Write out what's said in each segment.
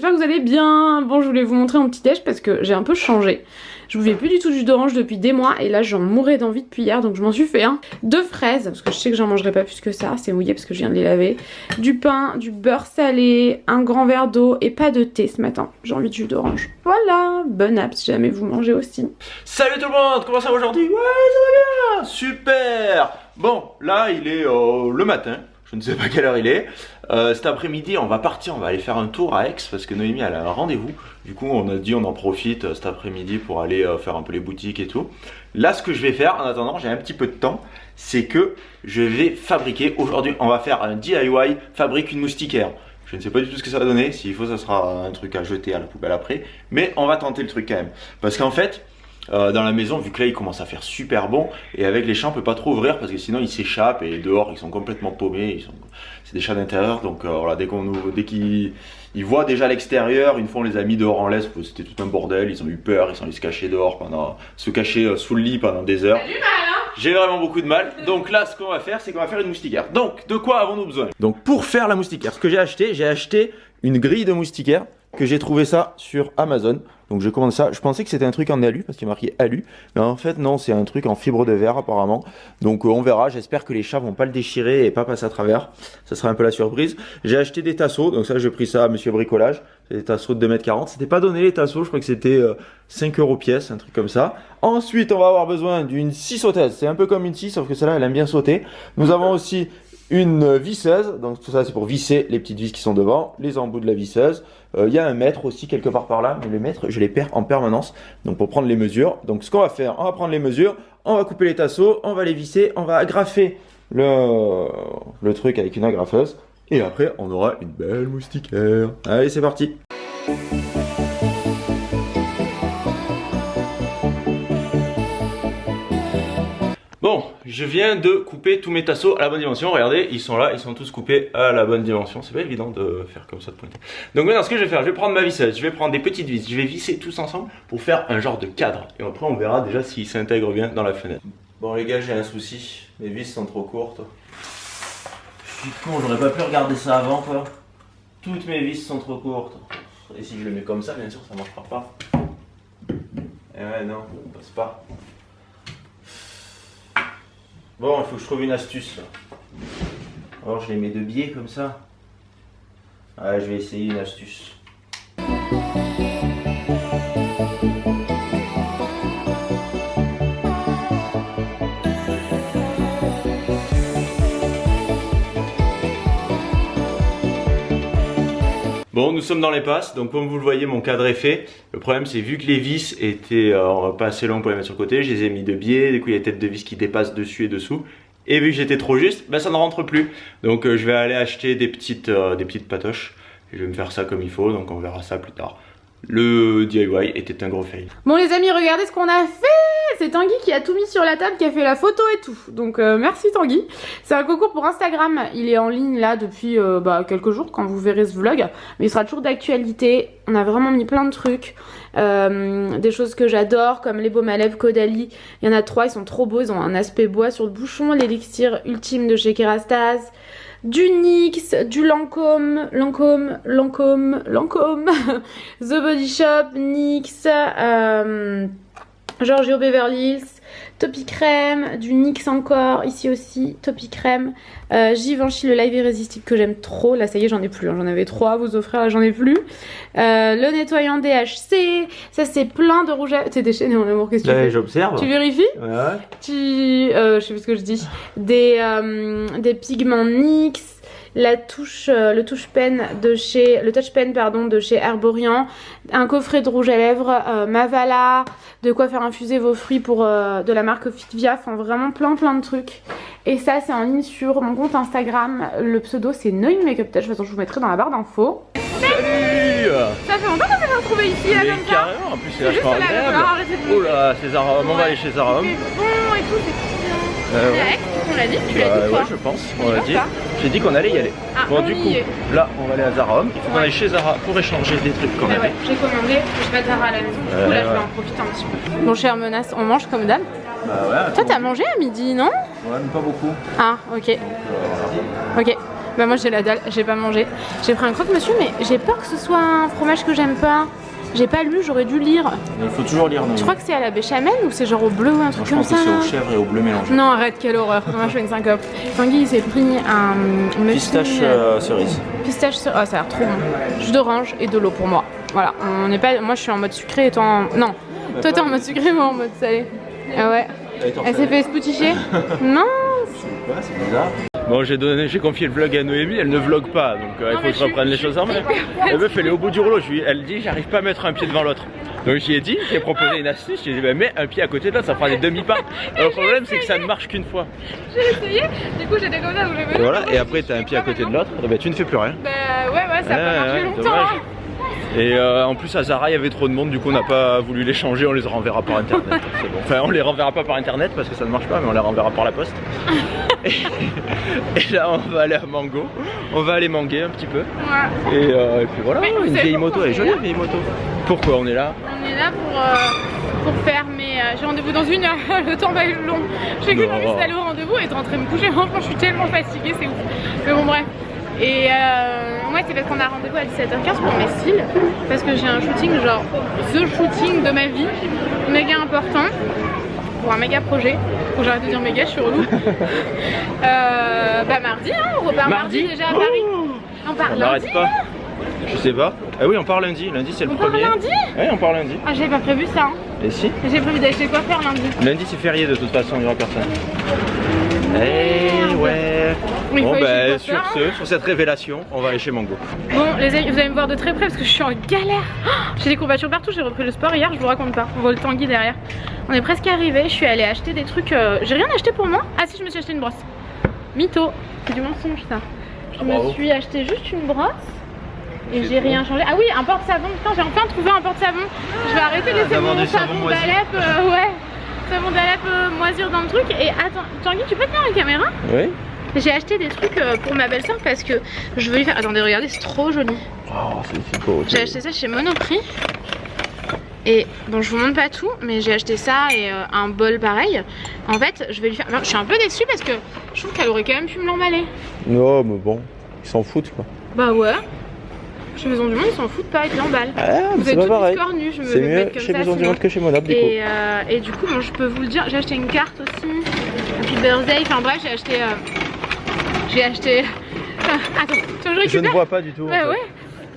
j'espère que vous allez bien. Bon, je voulais vous montrer mon petit déj parce que j'ai un peu changé. Je buvais plus du tout de jus d'orange depuis des mois et là j'en mourais d'envie depuis hier, donc je m'en suis fait un. 2 fraises, parce que je sais que j'en mangerai pas plus que ça, c'est mouillé parce que je viens de les laver. Du pain, du beurre salé, un grand verre d'eau et pas de thé ce matin. J'ai envie de jus d'orange. Voilà, bon app si jamais vous mangez aussi. Salut tout le monde, comment ça va aujourd'hui? Ouais, ça va bien, super. Bon, là il est le matin. Je ne sais pas quelle heure il est. Cet après-midi, on va partir, on va aller faire un tour à Aix parce que Noémie elle a un rendez-vous. Du coup, on a dit on en profite cet après-midi pour aller faire un peu les boutiques et tout. Là, ce que je vais faire, en attendant, j'ai un petit peu de temps, c'est que je vais fabriquer. Aujourd'hui, on va faire un DIY, fabrique une moustiquaire. Je ne sais pas du tout ce que ça va donner. S'il faut, ça sera un truc à jeter à la poubelle après. Mais on va tenter le truc quand même. Parce qu'en fait, dans la maison, vu que là il commence à faire super bon, et avec les chats on peut pas trop ouvrir parce que sinon ils s'échappent et dehors ils sont complètement paumés, c'est des chats d'intérieur, donc voilà, dès qu'ils voient déjà l'extérieur, une fois on les a mis dehors en laisse, c'était tout un bordel, ils ont eu peur, ils sont allés se cacher dehors se cacher sous le lit pendant des heures. J'ai vraiment beaucoup de mal, donc là ce qu'on va faire, c'est qu'on va faire une moustiquaire. Donc de quoi avons-nous besoin? Donc pour faire la moustiquaire, ce que j'ai acheté une grille de moustiquaire que j'ai trouvé ça sur Amazon. Donc je commande ça, je pensais que c'était un truc en alu parce qu'il est marqué alu, mais en fait non, c'est un truc en fibre de verre apparemment. Donc on verra, j'espère que les chats vont pas le déchirer et pas passer à travers, ça sera un peu la surprise. J'ai acheté des tasseaux, donc ça j'ai pris ça à Monsieur Bricolage, c'est des tasseaux de 2,40 m, c'était pas donné les tasseaux, je crois que c'était 5 € pièce, un truc comme ça. Ensuite on va avoir besoin d'une scie sauteuse, c'est un peu comme une scie sauf que celle-là elle aime bien sauter. Nous avons aussi une visseuse, donc tout ça c'est pour visser les petites vis qui sont devant, les embouts de la visseuse. Il y a un mètre aussi quelque part par là, mais les mètres je les perds en permanence, donc pour prendre les mesures. Donc ce qu'on va faire, on va prendre les mesures, on va couper les tasseaux, on va les visser, on va agrafer le truc avec une agrafeuse, et après on aura une belle moustiquaire. Allez, c'est parti. Bon, je viens de couper tous mes tasseaux à la bonne dimension. Regardez, ils sont là, ils sont tous coupés à la bonne dimension. C'est pas évident de faire comme ça de pointer. Donc maintenant, ce que je vais faire, je vais prendre ma visseuse, je vais prendre des petites vis, je vais visser tous ensemble pour faire un genre de cadre. Et après, on verra déjà s'ils s'intègrent bien dans la fenêtre. Bon les gars, j'ai un souci. Mes vis sont trop courtes. Je suis con, j'aurais pas pu regarder ça avant quoi. Toutes mes vis sont trop courtes. Et si je le mets comme ça, bien sûr, ça marchera pas. Et ouais, non, ça passe pas. Bon, il faut que je trouve une astuce là. Alors je les mets de biais comme ça. Ouais, je vais essayer une astuce. Bon, nous sommes dans les passes, donc comme vous le voyez, mon cadre est fait. Le problème, c'est vu que les vis étaient pas assez longues pour les mettre sur le côté, je les ai mis de biais, du coup il y a des têtes de vis qui dépassent dessus et dessous. Et vu que j'étais trop juste, ben ça ne rentre plus. Donc je vais aller acheter des petites patoches. Et je vais me faire ça comme il faut, donc on verra ça plus tard. Le DIY était un gros fail. Bon les amis, regardez ce qu'on a fait. C'est Tanguy qui a tout mis sur la table, qui a fait la photo et tout. Donc merci Tanguy. C'est un concours pour Instagram. Il est en ligne là depuis quelques jours quand vous verrez ce vlog. Mais il sera toujours d'actualité. On a vraiment mis plein de trucs. Des choses que j'adore comme les baumes à lèvres Caudalie. Il y en a 3, ils sont trop beaux. Ils ont un aspect bois sur le bouchon. L'élixir ultime de chez Kerastase. Du NYX, du Lancôme, The Body Shop, NYX, Giorgio Beverly Hills, Topi Crème, du NYX encore, ici aussi, Topi Crème, Givenchy, le Live Irrésistible que j'aime trop, là ça y est j'en ai plus, hein. J'en avais 3 à vous offrir, là j'en ai plus, le nettoyant DHC, ça c'est plein de rouge à lèvres, t'es déchaîné mon amour, qu'est-ce que tu fais? J'observe. Tu vérifies? Ouais. Je sais plus ce que je dis, des pigments NYX, le touch pen de chez Herborian, un coffret de rouge à lèvres, Mavala, de quoi faire infuser vos fruits pour de la marque Fitvia, enfin vraiment plein de trucs. Et ça c'est en ligne sur mon compte Instagram, le pseudo c'est Noémie Makeup Touch, de toute façon je vous mettrai dans la barre d'infos. Salut! Ça fait longtemps qu'on s'est retrouvé ici là comme ça. Carrément, en plus c'est vachement agréable. Oh là, c'est Zara Home, on va aller chez Zara Home. C'est bon et tout, c'est trop bien. On l'a dit, tu l'as dit quoi? Ouais, je pense, on l'a dit. J'ai dit qu'on allait y aller. Bon, du coup, là, on va aller à Zara Home. Il faut qu'on aille chez Zara pour échanger des trucs quand même. Ouais, j'ai commandé, je vais pas de Zara à la maison. Du coup, là, je vais en profiter un petit peu. Mon cher Menace, on mange comme d'hab? Bah ouais. Toi, t'as mangé à midi, non? Ouais, mais pas beaucoup. Ah, ok. Ok. Bah moi j'ai la dalle, j'ai pas mangé. J'ai pris un croque-monsieur mais j'ai peur que ce soit un fromage que j'aime pas. J'ai pas lu, j'aurais dû lire. Il faut toujours lire. Je crois que c'est à la béchamel ou c'est genre au bleu ou un truc comme ça. Je pense que c'est au chèvre et au bleu mélangé. Non arrête, quelle horreur, moi je fais une syncope. Tanguy il s'est pris un pistache cerise. Pistache cerise, oh ça a l'air trop bon. Jus d'orange et de l'eau pour moi. Voilà, on n'est pas... moi je suis en mode sucré et toi en... Non, toi t'es en mode sucré, moi en mode salé. Ah ouais. Elle s'est fait spouticher. Non. C'est bizarre. Bon, j'ai confié le vlog à Noémie, elle ne vlog pas, donc il faut que je reprenne les choses en main. La meuf, elle est au bout du rouleau, elle dit j'arrive pas à mettre un pied devant l'autre. Donc j'y ai dit, j'ai proposé une astuce, j'ai dit bah, mets un pied à côté de l'autre, ça fera des demi-pas. Le problème c'est que ça ne marche qu'une fois. J'ai essayé, du coup j'étais comme ça, donc j'ai et voilà, et après t'as un pied à côté de l'autre, bah tu ne fais plus rien. Bah ouais, ça a pas marché longtemps. Hein. Et en plus à Zara il y avait trop de monde, du coup on n'a pas voulu les changer, on les renverra par internet. C'est bon. Enfin on les renverra pas par internet parce que ça ne marche pas, mais on les renverra par la poste. Et là on va aller à Mango, on va aller manguer un petit peu. Ouais. Et puis voilà, une vieille moto, elle est jolie vieille moto. Pourquoi on est là? On est là pour faire mes... j'ai rendez-vous dans une heure, le temps va être long. J'ai qu'une envie d'aller au rendez-vous et de rentrer me coucher. Franchement je suis tellement fatiguée, c'est ouf. Mais bon bref. Et ouais c'est parce qu'on a rendez-vous à 17h15 pour mes styles. Parce que j'ai un shooting, genre the shooting de ma vie, méga important. Pour un méga projet. Faut que j'arrête de dire méga, je suis relou. Bah mardi, hein, on repart mardi déjà à Paris. On part lundi pas. Je sais pas. Ah oui on part lundi, lundi c'est le premier. On part lundi? Oui on part lundi. Ah j'avais pas prévu ça. Hein. Et si? J'ai prévu d'acheter quoi faire lundi. Lundi c'est férié de toute façon, il n'y aura personne. Eh ouais. Bon bah sur cette révélation, on va aller chez Mango. Bon les amis, vous allez me voir de très près parce que je suis en galère. J'ai des courbatures partout, j'ai repris le sport hier, je vous raconte pas. On voit le Tanguy derrière. On est presque arrivé, je suis allée acheter des trucs. J'ai rien acheté pour moi. Ah si, je me suis acheté une brosse. Mytho, c'est du mensonge ça. Je me suis acheté juste une brosse. Et j'ai rien changé. Ah oui, un porte-savon. Putain, j'ai enfin trouvé un porte-savon. Je vais arrêter de laisser mon savon d'Alep. Ouais. Savon d'Alep moisir dans le truc. Et attends, Tanguy, tu peux tenir la caméra? Oui. J'ai acheté des trucs pour ma belle-sœur parce que je veux lui faire. Attendez, regardez, c'est trop joli. Oh, c'est beau. J'ai acheté ça chez Monoprix. Et bon, je vous montre pas tout, mais j'ai acheté ça et un bol pareil. En fait, je vais lui faire. Enfin, je suis un peu déçue parce que je trouve qu'elle aurait quand même pu me l'emballer. Non, mais bon, ils s'en foutent quoi. Bah ouais. Chez Maison du Monde, ils s'en foutent pas avec l'emballe. Ah, vous êtes tous cornus, je me vais mettre comme ça. C'est mieux chez Maison du Monde que chez Monop, du coup. Et du coup, bon, je peux vous le dire, j'ai acheté une carte aussi, un petit birthday, enfin bref, j'ai acheté... Attends, tu veux que je récupère? Je ne vois pas du tout. Ouais, ouais.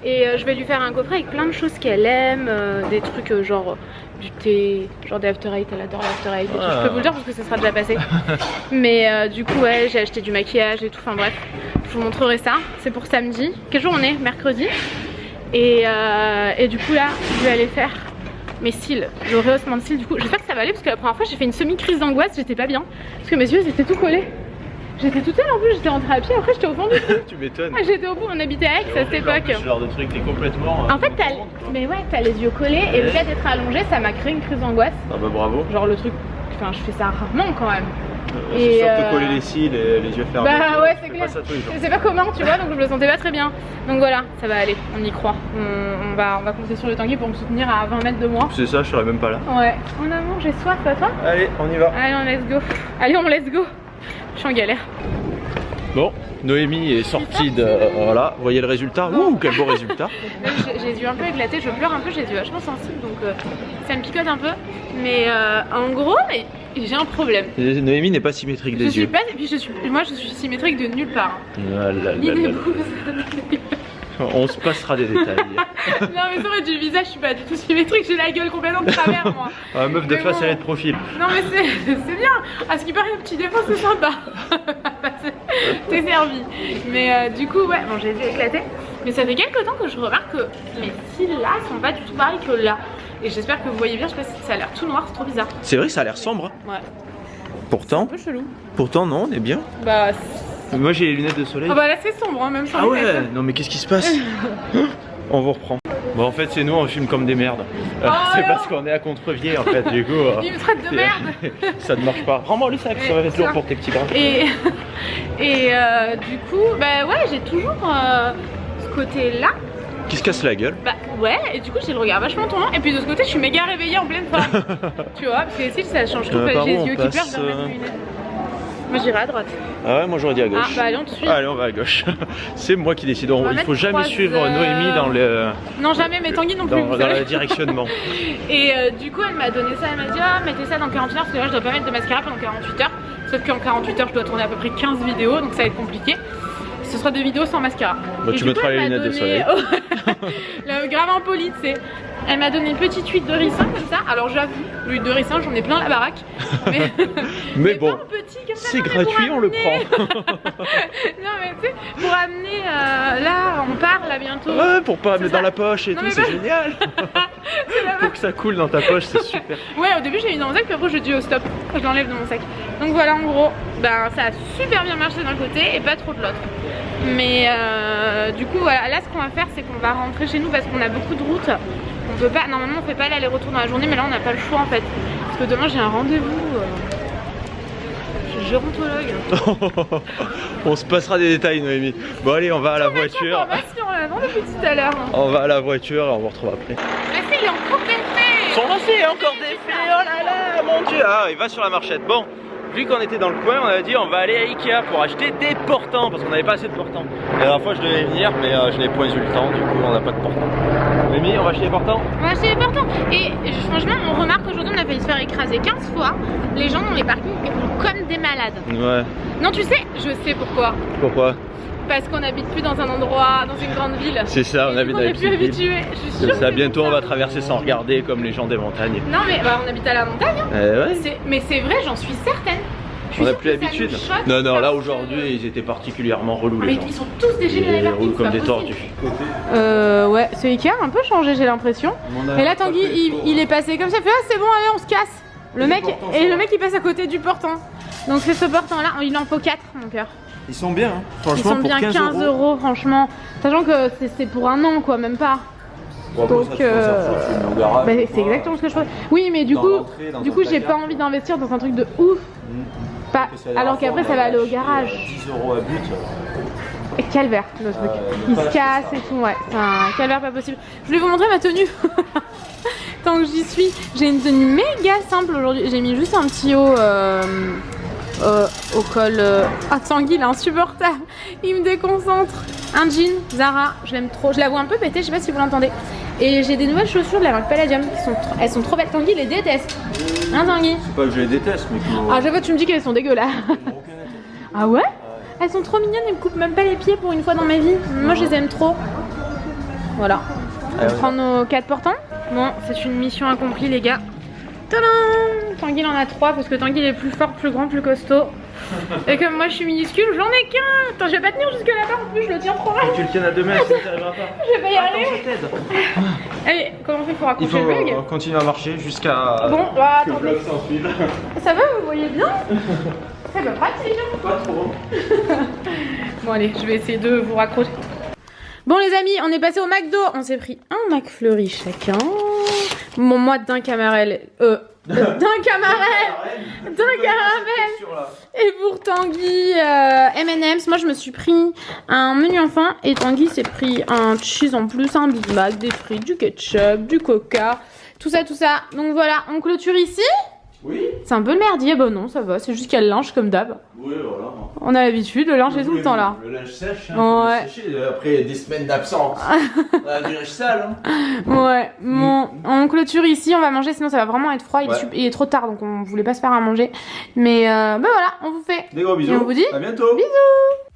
Et je vais lui faire un coffret avec plein de choses qu'elle aime, des trucs genre du thé, genre des After Eight, elle adore les After Eight. Je peux vous le dire parce que ça sera déjà passé. Mais du coup ouais, j'ai acheté du maquillage et tout, enfin bref, je vous montrerai ça. C'est pour samedi. Quel jour on est? Mercredi. Et du coup là, je vais aller faire mes cils, le rehaussement de cils. Du coup, j'espère que ça va aller parce que la première fois j'ai fait une semi-crise d'angoisse, j'étais pas bien. Parce que mes yeux étaient tout collés. J'étais toute seule en plus, j'étais rentrée à pied, après j'étais au fond du trou. Tu m'étonnes. Ah, j'étais au bout, on habitait à Aix à cette époque. Ce genre de truc, t'es complètement... En fait, mais ouais, t'as les yeux collés et le fait d'être allongé, ça m'a créé une crise d'angoisse. Ah bah bravo. Genre le truc, enfin je fais ça rarement quand même. C'est sûr te coller les cils et les yeux fermés. Bah ouais, c'est clair. Je sais pas comment, tu vois, donc je me sentais pas très bien. Donc voilà, ça va aller, on y croit. On va compter sur le Tanguy pour me soutenir à 20 mètres de moi. C'est ça, je serais même pas là. Ouais. On a mangé soif, pas toi? Allez, on y va. Allez, on let's go. Allez, on let's go. Je suis en galère. Bon, Noémie est sortie de... voilà, vous voyez le résultat? Ouh, quel beau résultat. J'ai les yeux un peu éclatés, je pleure un peu, j'ai les yeux vachement sensibles, donc ça me picote un peu. Mais en gros, j'ai un problème. Noémie n'est pas symétrique des yeux. Moi je suis symétrique de nulle part. Ni des bouses. On se passera des détails. Non mais c'est vrai, du visage je suis pas du tout symétrique, j'ai la gueule complètement de travers moi. Ah, meuf de face, elle est de profil. Non mais c'est bien, à ce qui paraît un petit défaut c'est sympa. T'es servi. Mais du coup ouais, bon j'ai les yeux éclatés. Mais ça fait quelques temps que je remarque que mes cils là sont pas du tout pareils que là. Et j'espère que vous voyez bien, je sais pas si ça a l'air tout noir, c'est trop bizarre. C'est vrai que ça a l'air sombre. Ouais. Pourtant. Un peu chelou. Pourtant non, on est bien. Bah... Moi j'ai les lunettes de soleil. Ah bah là c'est sombre hein, même sans lunettes. Ah ouais, non mais qu'est-ce qui se passe? On vous reprend. Bon en fait c'est nous, on filme comme des merdes. C'est parce qu'on est à Contreviers en fait, du coup. Il me traite de merde. Ça ne marche pas. Rends-moi lui ça, ça va être lourd pour tes petits bras. Et du coup, bah ouais j'ai toujours ce côté là. Qui se casse la gueule. Bah ouais, et du coup j'ai le regard vachement tournant. Et puis de ce côté je suis méga réveillée en pleine forme. Tu vois, parce que les cils ça change tout, j'ai les yeux qui pleurent vers mes lunettes. Moi j'irai à droite. Ah ouais, moi j'aurais dit à gauche. Ah bah allez, on te suit. Allez, on va à gauche. C'est moi qui décide. On va Il faut mettre jamais 3 suivre heures. Noémie dans le. Non, jamais, mais Tanguy non plus. Dans le directionnement. Et du coup, elle m'a donné ça, elle m'a dit ah, mettez ça dans 48 heures parce que là je dois pas mettre de mascara pendant 48 heures. Sauf qu'en 48 heures, je dois tourner à peu près 15 vidéos donc ça va être compliqué. Ce sera des vidéos sans mascara. Bah, tu mettras les lunettes de soleil. Grave impoli, tu sais. Elle m'a donné une petite huile de ricin comme ça. Alors j'avoue, l'huile de ricin, j'en ai plein la baraque. Mais bon, pas en petit comme ça. c'est gratuit, on le prend. Non mais tu sais, pour amener là, on part là bientôt. Ouais, pour pas mettre dans la poche et Non, tout, mais c'est génial. Pour que ça coule dans ta poche, c'est super. Ouais, au début j'ai mis dans mon sac, puis après je dis au stop, je l'enlève de mon sac. Donc voilà, en gros, ben, ça a super bien marché d'un côté et pas trop de l'autre. Mais du coup, voilà, là ce qu'on va faire, c'est qu'on va rentrer chez nous parce qu'on a beaucoup de routes. On peut pas, normalement on fait pas l'aller-retour dans la journée, mais là on n'a pas le choix en fait. Parce que demain j'ai un rendez-vous chez le gérontologue. On se passera des détails, Noémie. Bon, allez, on va à la voiture. Non, depuis tout à l'heure. On va à la voiture et on vous retrouve après. Merci, il est encore défait. Son lacet est encore défait, oh là là, mon dieu. Ah, il va sur la marchette. Bon, vu qu'on était dans le coin, on a dit on va aller à Ikea pour acheter des portants parce qu'on n'avait pas assez de portants. La dernière fois je devais venir, mais je n'ai point eu le temps, du coup on n'a pas de portants. Mimi, on va acheter des portants? On va acheter des portants. Et franchement, on remarque qu'aujourd'hui on a failli se faire écraser 15 fois. Les gens dans les parkings font comme des malades. Ouais. Non, tu sais, je sais pourquoi. Pourquoi? Parce qu'on n'habite plus dans un endroit, dans une grande ville. C'est ça, on habite dans les plus petites villes. habitués. Je suis sûre. Ça, bientôt on va traverser sans regarder comme les gens des montagnes. Non mais bah, on habite à la montagne. Hein. Ouais. Mais c'est vrai, j'en suis certaine. On n'a plus l'habitude. Non, non, là aujourd'hui ils étaient particulièrement relous les gens. Ils sont tous dégelés Ils roulent comme des tordus. Ouais, ce Ikea a un peu changé, j'ai l'impression. Et là, Tanguy, il est passé comme ça. Il fait ah, c'est bon, allez, on se casse. Le mec il passe à côté du portant. Donc c'est ce portant là, il en faut 4 mon cœur. Ils sont bien, hein. Franchement, ils sont bien 15 euros franchement. Sachant que c'est pour un an quoi, même pas. Bon, donc bah, c'est exactement ce que je ferais. Oui mais du coup j'ai pas envie d'investir dans un truc de ouf. Pas, alors qu'après ça va aller au garage. 10 euros à but. Et calvaire le truc. Il se casse et tout, ouais. C'est un calvaire pas possible. Je voulais vous montrer ma tenue. Tant que j'y suis. J'ai une tenue méga simple aujourd'hui. J'ai mis juste un petit haut au col. Ah, Tanguy, il est insupportable. Il me déconcentre. Un jean, Zara, je l'aime trop. Je la vois un peu péter, je sais pas si vous l'entendez. Et j'ai des nouvelles chaussures de la marque Palladium. Elles sont trop belles. Tanguy les déteste. Hein, Tanguy? C'est pas que je les déteste, mais que. Ah, j'avoue, tu me dis qu'elles sont dégueulasses. Ah ouais? Elles sont trop mignonnes, elles me coupent même pas les pieds pour une fois dans ma vie. Moi je les aime trop. Voilà. On prend nos 4 portants. Bon, c'est une mission accomplie les gars. Tadam! Tanguy en a 3 parce que Tanguy est plus fort, plus grand, plus costaud. Et comme moi je suis minuscule, j'en ai qu'un. Attends, je vais pas tenir jusque là-bas en plus, je le tiens trop mal. Tu le tiens à 2 mètres, ça t'arrivera pas. Je vais pas y arriver. Attends, je t'aide. Allez, comment on fait pour accrocher le bug? Continuer à marcher jusqu'à. Bon, bah que attendez. le s'en suive. Ça va, vous voyez bien? C'est pas pratique. Pas trop. Bon allez, je vais essayer de vous raccrocher. Bon les amis, on est passé au McDo. On s'est pris un McFlurry chacun. Bon, moi d'un caramel. D'un caramel. Et pour Tanguy, M&M's. Moi je me suis pris un menu enfant. Et Tanguy s'est pris un cheese en plus, un Big Mac, des frites, du ketchup, du coca. Tout ça, tout ça. Donc voilà, on clôture ici. Oui. C'est un peu le merdier, bon non, ça va, c'est juste qu'il y a le linge comme d'hab. Oui, voilà. On a l'habitude, le linge est tout le temps là. Le linge sèche, hein, ouais. sécher après des semaines d'absence. On a du linge sale. Hein. Ouais, bon, on clôture ici, on va manger, sinon ça va vraiment être froid, il est trop tard donc on voulait pas se faire à manger. Mais bah voilà, on vous fait des gros bisous. Et on vous dit à bientôt. Bisous.